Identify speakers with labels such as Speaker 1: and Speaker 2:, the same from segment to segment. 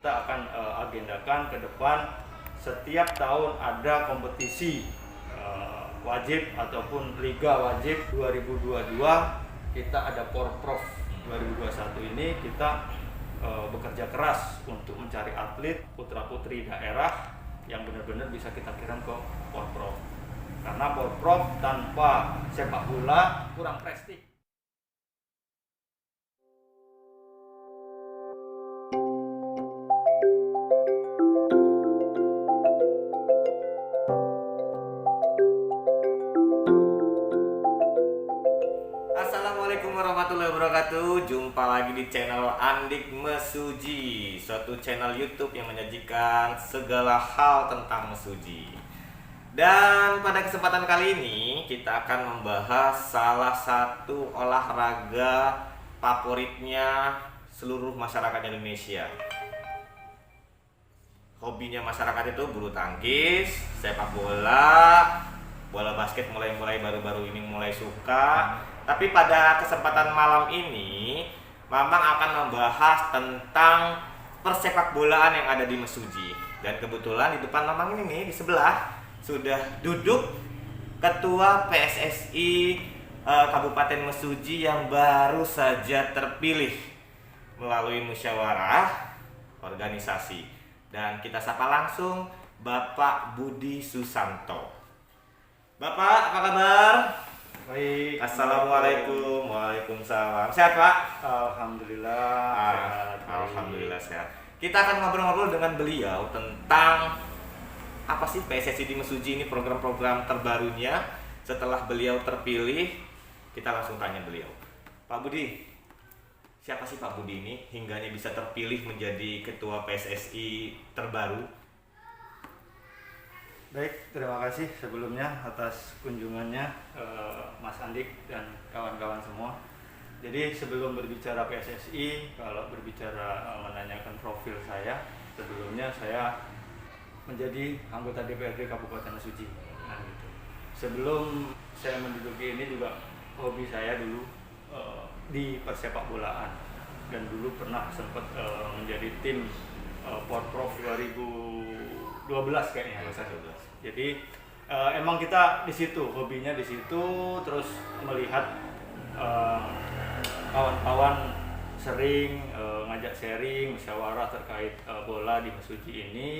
Speaker 1: Kita akan agendakan ke depan setiap tahun ada kompetisi wajib ataupun liga wajib 2022. Kita ada Porprov 2021 ini kita bekerja keras untuk mencari atlet putra-putri daerah yang benar-benar bisa kita kirim ke Porprov. Karena Porprov tanpa sepak bola kurang prestis.
Speaker 2: Assalamualaikum warahmatullahi wabarakatuh. Jumpa lagi di channel Andik Mesuji, suatu channel YouTube yang menyajikan segala hal tentang mesuji. Dan pada kesempatan kali ini kita akan membahas salah satu olahraga favoritnya seluruh masyarakat Indonesia. Hobinya masyarakat itu bulu tangkis, sepak bola, bola basket mulai baru-baru ini mulai suka. Tapi pada kesempatan malam ini Mamang akan membahas tentang persepak bolaan yang ada di Mesuji. Dan kebetulan di depan Mamang ini nih, di sebelah sudah duduk Ketua PSSI Kabupaten Mesuji yang baru saja terpilih melalui musyawarah organisasi. Dan kita sapa langsung Bapak Budi Susanto. Bapak, apa kabar?
Speaker 1: Baik.
Speaker 2: Assalamualaikum. Waalaikumsalam. Sehat, Pak?
Speaker 1: Alhamdulillah. Sehat.
Speaker 2: Alhamdulillah sehat. Kita akan ngobrol-ngobrol dengan beliau tentang apa sih PSSI di Mesuji ini, program-program terbarunya setelah beliau terpilih. Kita langsung tanya beliau. Pak Budi, siapa sih Pak Budi ini hingganya bisa terpilih menjadi ketua PSSI terbaru?
Speaker 1: Baik, terima kasih sebelumnya atas kunjungannya Mas Andik dan kawan-kawan semua. Jadi sebelum berbicara PSSI, kalau berbicara menanyakan profil saya, sebelumnya saya menjadi anggota DPRD Kabupaten Mesuji. Nah, gitu. Sebelum saya menduduki ini juga hobi saya dulu di persepak bolaan, dan dulu pernah sempat menjadi tim Porprov 2012 kayaknya.
Speaker 2: 2012.
Speaker 1: Jadi emang kita di situ, hobinya di situ, terus melihat kawan-kawan sering ngajak sharing, musyawarah terkait bola di Mesuji ini.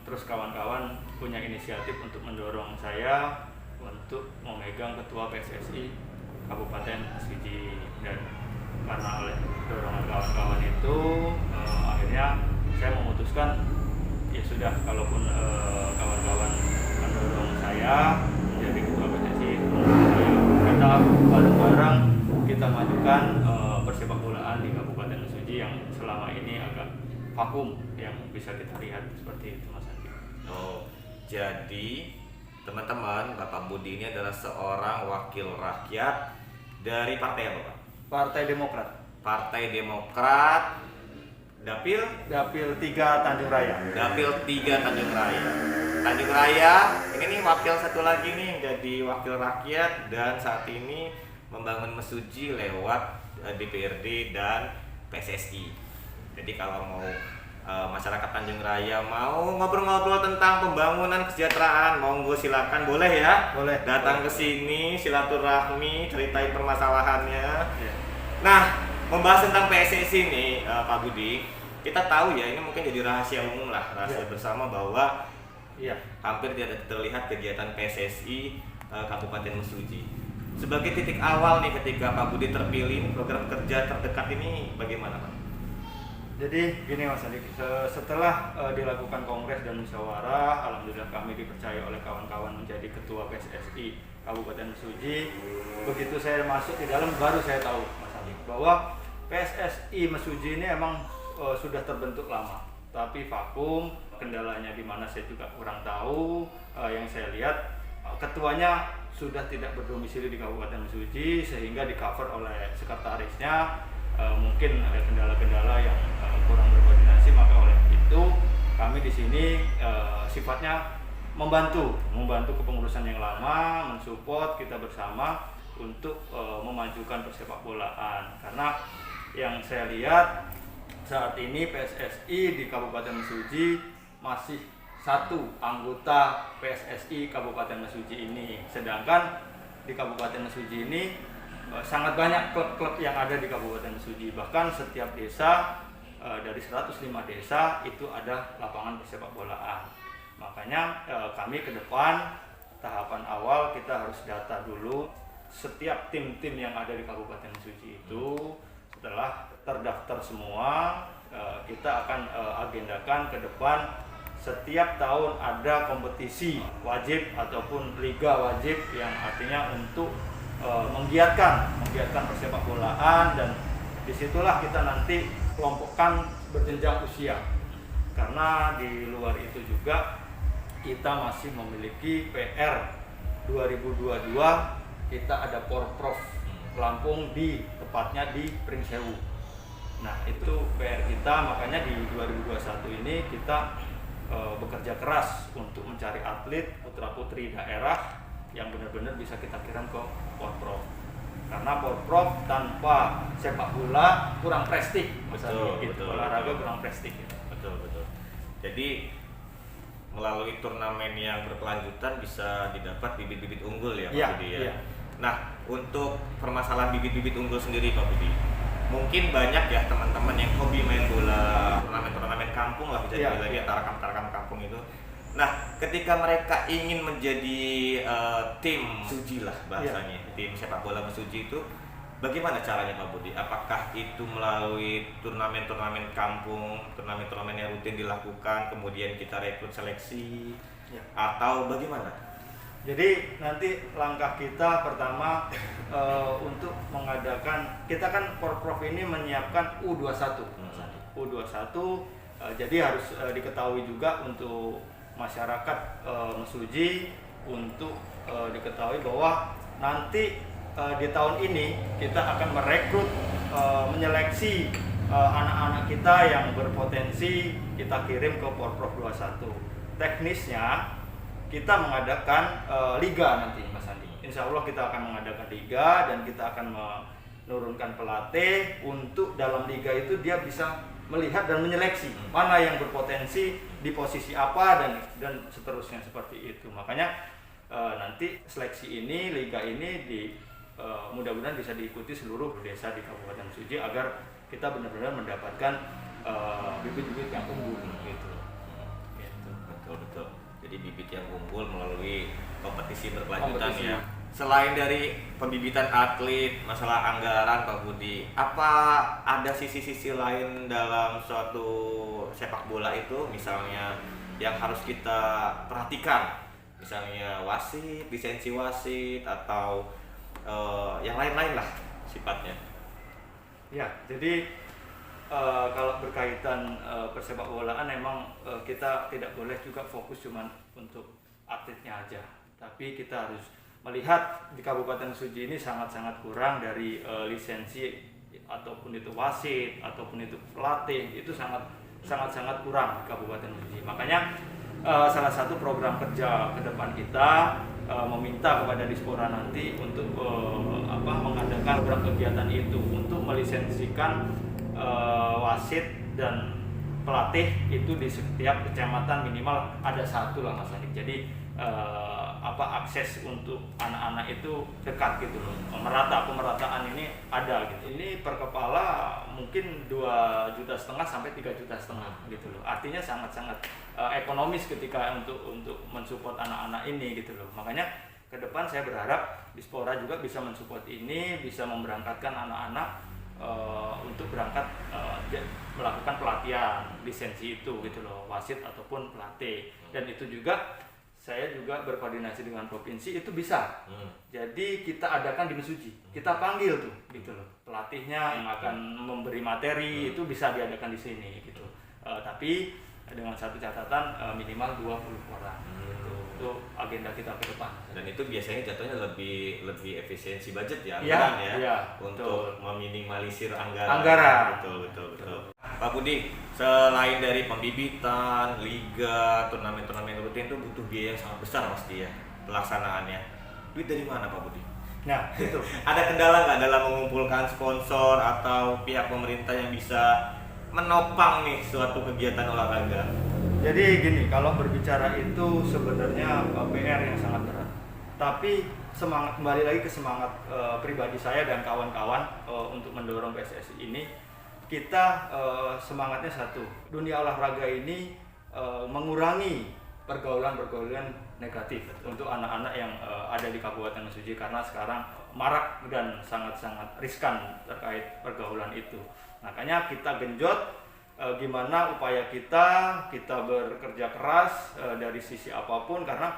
Speaker 1: Terus kawan-kawan punya inisiatif untuk mendorong saya untuk memegang ketua PSSI Kabupaten Mesuji, dan karena oleh dorongan kawan-kawan itu akhirnya saya memutuskan ya sudah, kalaupun kawan-kawan mendorong saya menjadi ketua PSSI, kita bareng-bareng kita majukan persepak bolaan di Kabupaten Mesuji yang selama ini agak vakum yang bisa kita lihat seperti itu, Mas Andi.
Speaker 2: Oh, jadi teman-teman, Bapak Budi ini adalah seorang wakil rakyat dari partai apa, Pak?
Speaker 1: Partai Demokrat.
Speaker 2: Partai Demokrat. Dapil
Speaker 1: 3 Tanjung Raya.
Speaker 2: Dapil 3 Tanjung Raya. Tanjung Raya, ini nih wakil satu lagi nih jadi wakil rakyat dan saat ini membangun Mesuji lewat DPRD dan PSSI. Jadi kalau mau masyarakat Tanjung Raya mau ngobrol-ngobrol tentang pembangunan kesejahteraan, monggo silakan, boleh ya?
Speaker 1: Boleh.
Speaker 2: Datang ke sini, silaturahmi, ceritain permasalahannya.
Speaker 1: Ya.
Speaker 2: Nah, membahas tentang PSSI nih, Pak Budi, kita tahu ya, ini mungkin jadi rahasia umum lah, rahasia bersama bahwa
Speaker 1: Iya.
Speaker 2: hampir tidak terlihat kegiatan PSSI Kabupaten Mesuji. Sebagai titik awal nih ketika Pak Budi terpilih, program kerja terdekat ini bagaimana, Pak?
Speaker 1: Jadi gini Mas Andi, setelah dilakukan kongres dan musyawarah, alhamdulillah kami dipercaya oleh kawan-kawan menjadi ketua PSSI Kabupaten Mesuji. Begitu saya masuk di dalam, baru saya tahu Mas Andi bahwa PSSI Mesuji ini emang sudah terbentuk lama, tapi vakum. Kendalanya di mana saya juga kurang tahu. Yang saya lihat ketuanya sudah tidak berdomisili di Kabupaten Mesuji, sehingga di cover oleh sekretarisnya. Mungkin ada kendala-kendala yang kurang berkoordinasi, maka oleh itu kami di sini sifatnya membantu kepengurusan yang lama, mensupport kita bersama untuk memajukan persepak bolaan. Karena yang saya lihat saat ini PSSI di Kabupaten Mesuji masih satu anggota PSSI Kabupaten Mesuji ini. Sedangkan di Kabupaten Mesuji ini sangat banyak klub-klub yang ada di Kabupaten Mesuji. Bahkan setiap desa dari 105 desa itu ada lapangan persepak bolaan. Makanya kami ke depan tahapan awal kita harus data dulu setiap tim-tim yang ada di Kabupaten Mesuji itu. Setelah terdaftar semua, kita akan agendakan ke depan setiap tahun ada kompetisi wajib ataupun liga wajib yang artinya untuk menggiatkan persepak bolaan, dan disitulah kita nanti kelompokkan berjenjang usia, karena di luar itu juga kita masih memiliki PR 2022, kita ada Porprov Lampung tepatnya di Pringsewu. Nah itu PR kita, makanya di 2021 ini kita bekerja keras untuk mencari atlet putra-putri daerah yang benar-benar bisa kita kirim ke Porprov. Karena Porprov tanpa sepak bola kurang prestis, olahraga kurang prestis.
Speaker 2: Betul. Jadi melalui turnamen yang berkelanjutan bisa didapat bibit-bibit unggul ya Pak Budi ya. Iya. Nah, untuk permasalahan bibit-bibit unggul sendiri Pak Budi, mungkin banyak ya teman-teman yang hobi main bola, turnamen kampung lah bisa dibilang ya, tarakam kampung itu. Nah, ketika mereka ingin menjadi tim Mesuji lah bahasanya, tim sepak bola Mesuji itu bagaimana caranya Pak Budi? Apakah itu melalui turnamen kampung, turnamen yang rutin dilakukan, kemudian kita rekrut seleksi, atau bagaimana?
Speaker 1: Jadi nanti langkah kita pertama untuk mengadakan, kita kan Porprov ini menyiapkan U21. U21, jadi harus diketahui juga untuk masyarakat Mesuji, untuk diketahui bahwa nanti di tahun ini kita akan merekrut, menyeleksi anak-anak kita yang berpotensi kita kirim ke Porprov 21. Teknisnya kita mengadakan liga nanti Mas Andi. Insya Allah kita akan mengadakan liga dan kita akan menurunkan pelatih untuk dalam liga itu dia bisa melihat dan menyeleksi mana yang berpotensi di posisi apa dan seterusnya seperti itu. Makanya nanti seleksi ini, liga ini mudah-mudahan bisa diikuti seluruh desa di Kabupaten Mesuji agar kita benar-benar mendapatkan bibit-bibit yang unggul gitu.
Speaker 2: Betul. Jadi bibit yang unggul melalui kompetisi berkelanjutan ya. Selain dari pembibitan atlet, masalah anggaran Pak Budi, apa ada sisi-sisi lain dalam suatu sepak bola itu misalnya yang harus kita perhatikan? Misalnya wasit, lisensi wasit, atau yang lain-lain lah sifatnya.
Speaker 1: Ya, jadi kalau berkaitan persepak bolaan memang kita tidak boleh juga fokus cuma untuk atletnya aja, tapi kita harus melihat di Kabupaten Mesuji ini sangat-sangat kurang dari lisensi ataupun itu wasit ataupun itu pelatih, itu sangat kurang di Kabupaten Mesuji. Makanya salah satu program kerja ke depan kita meminta kepada Dispora nanti untuk mengadakan program kegiatan itu untuk melisensikan wasit dan pelatih itu di setiap kecamatan minimal ada satu lah Mas Andi. Jadi akses untuk anak-anak itu dekat gitu loh. Pemerataan ini ada gitu. Ini per kepala mungkin 2,5 juta sampai 3,5 juta gitu loh. Artinya sangat-sangat ekonomis ketika untuk mensupport anak-anak ini gitu loh. Makanya ke depan saya berharap Dispora juga bisa mensupport ini, bisa memberangkatkan anak-anak untuk berangkat melakukan pelatihan lisensi itu gitu loh, wasit ataupun pelatih. Dan itu juga saya juga berkoordinasi dengan provinsi itu bisa. Jadi kita adakan di Mesuji, kita panggil tuh gitu loh pelatihnya yang akan memberi materi, itu bisa diadakan di sini gitu. Tapi dengan satu catatan minimal 20 orang. Itu agenda kita ke depan.
Speaker 2: Dan itu biasanya jatuhnya lebih efisiensi budget ya, untuk meminimalisir anggaran. Betul. Pak Budi, selain dari pembibitan, liga, turnamen rutin itu butuh biaya yang sangat besar pasti ya pelaksanaannya. Duit dari mana Pak Budi?
Speaker 1: Nah, itu.
Speaker 2: Ada kendala nggak dalam mengumpulkan sponsor atau pihak pemerintah yang bisa menopang nih suatu kegiatan olahraga?
Speaker 1: Jadi gini, kalau berbicara itu sebenarnya PR yang sangat berat. Tapi semangat, kembali lagi ke semangat pribadi saya dan kawan-kawan untuk mendorong PSSI ini, kita semangatnya satu. Dunia olahraga ini mengurangi pergaulan-pergaulan negatif untuk anak-anak yang ada di Kabupaten Mesuji, karena sekarang marak dan sangat-sangat riskan terkait pergaulan itu. Makanya kita genjot gimana upaya kita bekerja keras dari sisi apapun, karena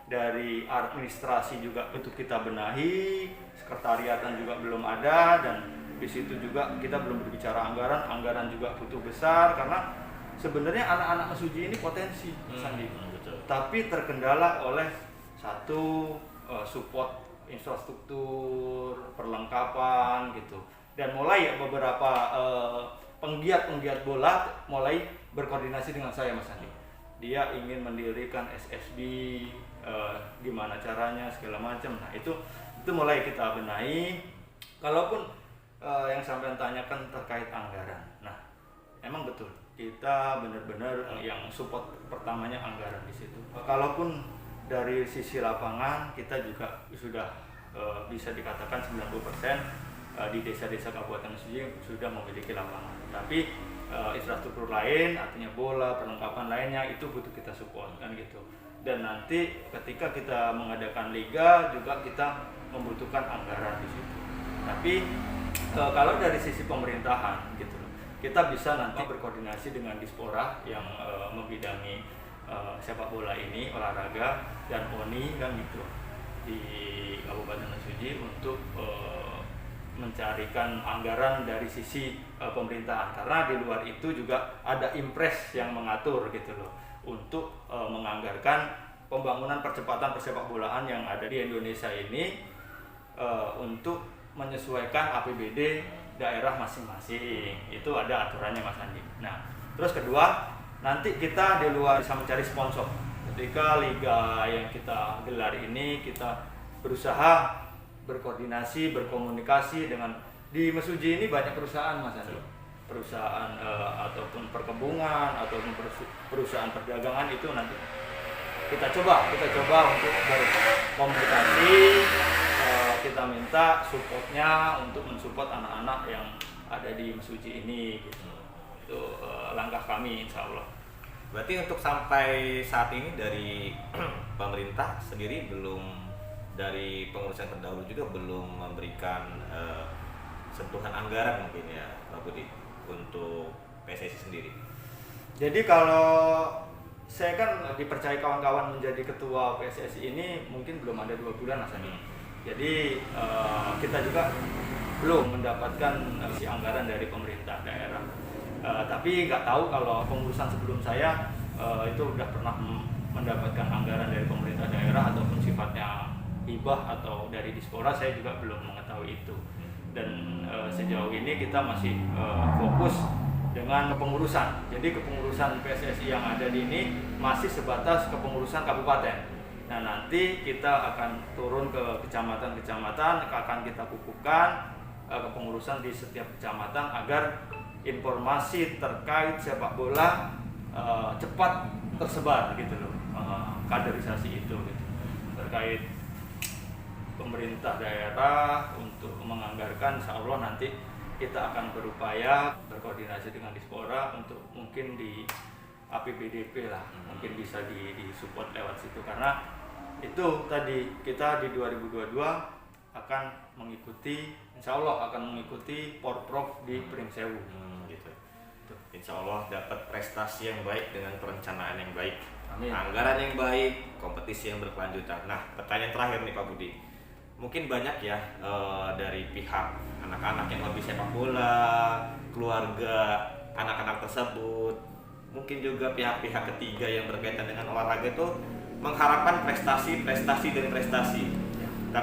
Speaker 1: dari administrasi juga untuk kita benahi, sekretariatan juga belum ada, dan di situ juga kita belum berbicara anggaran juga butuh besar, karena sebenarnya anak-anak Mesuji ini potensi, Sandi. Tapi terkendala oleh satu support infrastruktur, perlengkapan gitu. Dan mulai beberapa penggiat bola mulai berkoordinasi dengan saya, Mas Andi. Dia ingin mendirikan SSB, gimana caranya segala macam. Nah, itu mulai kita benahi. Kalaupun yang sampai tanyakan terkait anggaran. Nah, emang betul kita benar-benar yang support pertamanya anggaran di situ. Kalaupun dari sisi lapangan kita juga sudah bisa dikatakan 90% di desa-desa Kabupaten Mesuji sudah memiliki lapangan. Tapi infrastruktur lain, artinya bola, perlengkapan lainnya itu butuh kita support kan gitu. Dan nanti ketika kita mengadakan liga juga kita membutuhkan anggaran di situ. Tapi kalau dari sisi pemerintahan gitu, kita bisa nanti berkoordinasi dengan Dispora yang membidangi sepak bola ini, olahraga dan PONI kan gitu di Kabupaten Mesuji untuk mencarikan anggaran dari sisi pemerintahan, karena di luar itu juga ada impres yang mengatur gitu loh untuk menganggarkan pembangunan percepatan persepak bolaan yang ada di Indonesia ini untuk menyesuaikan APBD daerah masing-masing. Itu ada aturannya, Mas Andi. Nah, terus kedua, nanti kita di luar bisa mencari sponsor. Ketika liga yang kita gelar ini, kita berusaha berkoordinasi, berkomunikasi dengan, di Mesuji ini banyak perusahaan, Mas Andi. Perusahaan ataupun perkebunan ataupun perusahaan perdagangan, itu nanti kita coba untuk berkomunikasi. Kita minta supportnya untuk mensupport anak-anak yang ada di Mesuji ini gitu. Itu langkah kami, insya Allah.
Speaker 2: Berarti untuk sampai saat ini dari pemerintah sendiri belum, dari pengurusan terdahulu juga belum memberikan sentuhan anggaran mungkin ya Pak Budi untuk PSSI sendiri.
Speaker 1: Jadi kalau saya kan dipercaya kawan-kawan menjadi ketua PSSI ini mungkin belum ada 2 bulan, Mas Andi. Jadi kita juga belum mendapatkan si anggaran dari pemerintah daerah. Tapi nggak tahu kalau pengurusan sebelum saya itu udah pernah mendapatkan anggaran dari pemerintah daerah ataupun sifatnya hibah atau dari Dispora, saya juga belum mengetahui itu. Dan sejauh ini kita masih fokus dengan kepengurusan. Jadi kepengurusan PSSI yang ada di ini masih sebatas kepengurusan kabupaten. Nah, nanti kita akan turun ke kecamatan-kecamatan, akan kita kukuhkan kepengurusan di setiap kecamatan agar informasi terkait sepak bola cepat tersebar gitu loh, kaderisasi itu gitu. Terkait pemerintah daerah untuk menganggarkan, insya Allah nanti kita akan berupaya berkoordinasi dengan Dispora untuk mungkin di APBDP lah, mungkin bisa disupport lewat situ, karena itu tadi kita di 2022 akan mengikuti, insya Allah akan mengikuti Porprov di Pringsewu.
Speaker 2: Gitu. Insya Allah dapat prestasi yang baik dengan perencanaan yang baik.
Speaker 1: Amin.
Speaker 2: Anggaran yang baik, kompetisi yang berkelanjutan. Nah, pertanyaan terakhir nih Pak Budi, mungkin banyak ya dari pihak anak-anak yang hobi sepak bola, keluarga anak-anak tersebut, mungkin juga pihak-pihak ketiga yang berkaitan dengan olahraga itu mengharapkan prestasi, tapi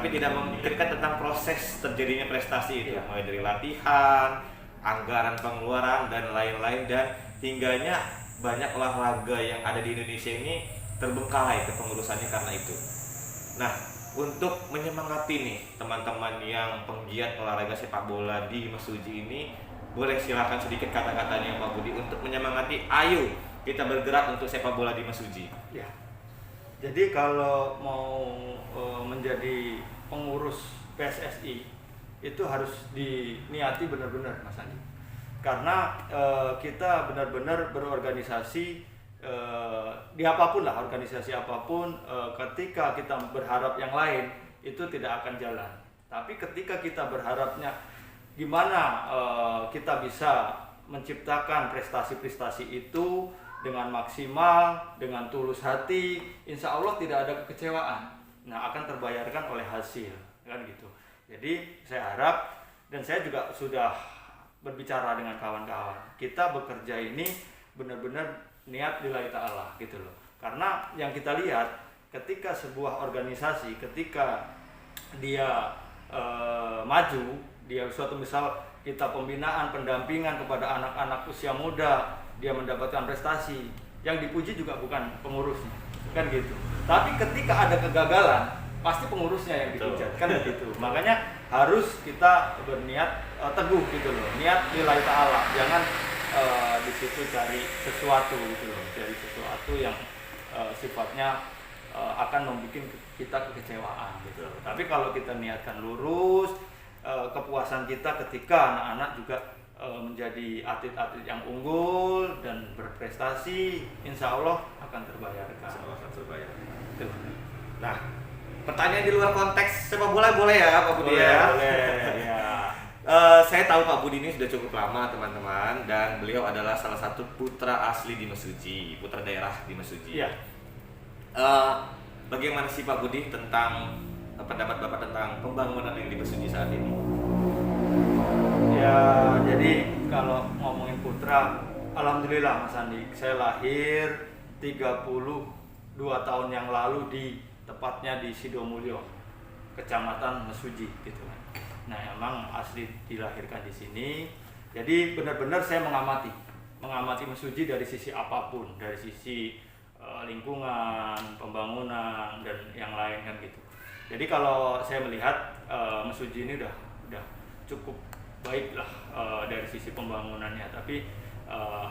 Speaker 2: tidak memikirkan tentang proses terjadinya prestasi itu, mulai dari latihan, anggaran pengeluaran dan lain-lain, dan hingganya banyak olahraga yang ada di Indonesia ini terbengkalai kepengurusannya karena itu. Nah, untuk menyemangati nih teman-teman yang penggiat olahraga sepak bola di Mesuji ini, Boleh silakan sedikit kata-katanya Pak Budi untuk menyemangati, ayo kita bergerak untuk sepak bola di Mesuji.
Speaker 1: Ya. Jadi kalau mau menjadi pengurus PSSI itu harus diniati benar-benar Mas Andi. Karena kita benar-benar berorganisasi di apapun lah, organisasi apapun, ketika kita berharap yang lain itu tidak akan jalan. Tapi ketika kita berharapnya gimana kita bisa menciptakan prestasi-prestasi itu dengan maksimal, dengan tulus hati, insya Allah tidak ada kekecewaan. Nah, akan terbayarkan oleh hasil, kan gitu. Jadi saya harap, dan saya juga sudah berbicara dengan kawan-kawan, kita bekerja ini benar-benar niat lillahi ta'ala gitu loh. Karena yang kita lihat ketika sebuah organisasi, ketika dia maju, dia suatu misal kita pembinaan, pendampingan kepada anak-anak usia muda, dia mendapatkan prestasi, yang dipuji juga bukan pengurusnya, kan gitu. Tapi ketika ada kegagalan, pasti pengurusnya yang dihujat, kan begitu. Makanya harus kita berniat teguh gitu loh, niat lillahi ta'ala, jangan di situ cari sesuatu gitu loh, cari sesuatu yang sifatnya akan membuat kita kekecewaan gitu. Tapi kalau kita niatkan lurus, kepuasan kita ketika anak-anak juga menjadi atlet-atlet yang unggul dan berprestasi, insya Allah akan terbayarkan.
Speaker 2: Insya Allah akan terbayarkan. Nah, pertanyaan di luar konteks sepak bola boleh ya Pak Budi ya?
Speaker 1: Boleh, ya.
Speaker 2: Saya tahu Pak Budi ini sudah cukup lama teman-teman, dan beliau adalah salah satu putra asli di Mesuji, putra daerah di Mesuji.
Speaker 1: Iya.
Speaker 2: Bagaimana sih Pak Budi tentang pendapat Bapak tentang pembangunan yang di Mesuji saat ini?
Speaker 1: Ya, jadi kalau ngomongin putra, alhamdulillah Mas Andi, saya lahir 32 tahun yang lalu tepatnya di Sidomulyo, Kecamatan Mesuji gitu kan. Nah, emang asli dilahirkan di sini. Jadi benar-benar saya mengamati Mesuji dari sisi apapun, dari sisi lingkungan, pembangunan dan yang lain kan gitu. Jadi kalau saya melihat Mesuji ini udah cukup baik lah dari sisi pembangunannya, tapi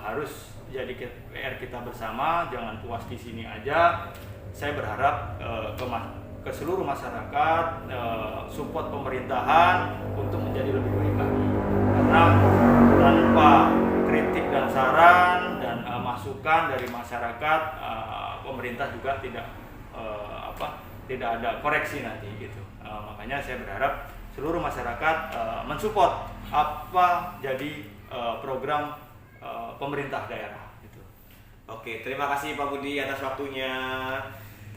Speaker 1: harus jadi PR kita bersama, jangan puas di sini aja. Saya berharap ke seluruh masyarakat support pemerintahan untuk menjadi lebih baik lagi, karena tanpa kritik dan saran dan masukan dari masyarakat, pemerintah juga tidak ada koreksi nanti gitu. Makanya saya berharap seluruh masyarakat mensupport apa jadi program pemerintah daerah gitu.
Speaker 2: Oke, terima kasih Pak Budi atas waktunya.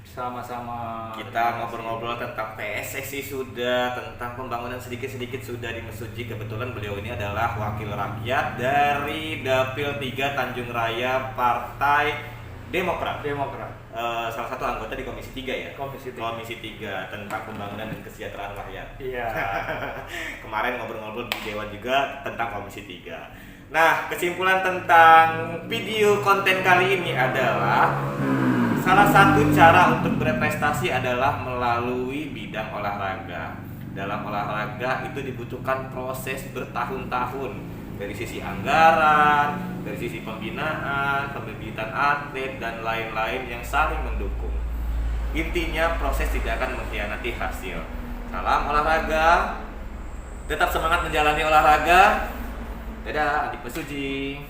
Speaker 1: Sama-sama.
Speaker 2: Kita ngobrol-ngobrol tentang PSSI sudah, tentang pembangunan sedikit-sedikit sudah di Mesuji. Kebetulan beliau ini adalah wakil rakyat dari Dapil 3 Tanjung Raya Partai Demokrat. Salah satu anggota di Komisi 3 ya? Komisi 3 tentang pembangunan dan kesejahteraan rakyat.
Speaker 1: Iya.
Speaker 2: Kemarin ngobrol-ngobrol di Dewan juga tentang Komisi 3. Nah, kesimpulan tentang video konten kali ini adalah salah satu cara untuk berprestasi adalah melalui bidang olahraga. Dalam olahraga itu dibutuhkan proses bertahun-tahun, dari sisi anggaran, dari sisi pembinaan, pembibitan atlet, dan lain-lain yang saling mendukung. Intinya proses tidak akan mengkhianati hasil. Salam olahraga, tetap semangat menjalani olahraga. Dadah, Adik Mesuji.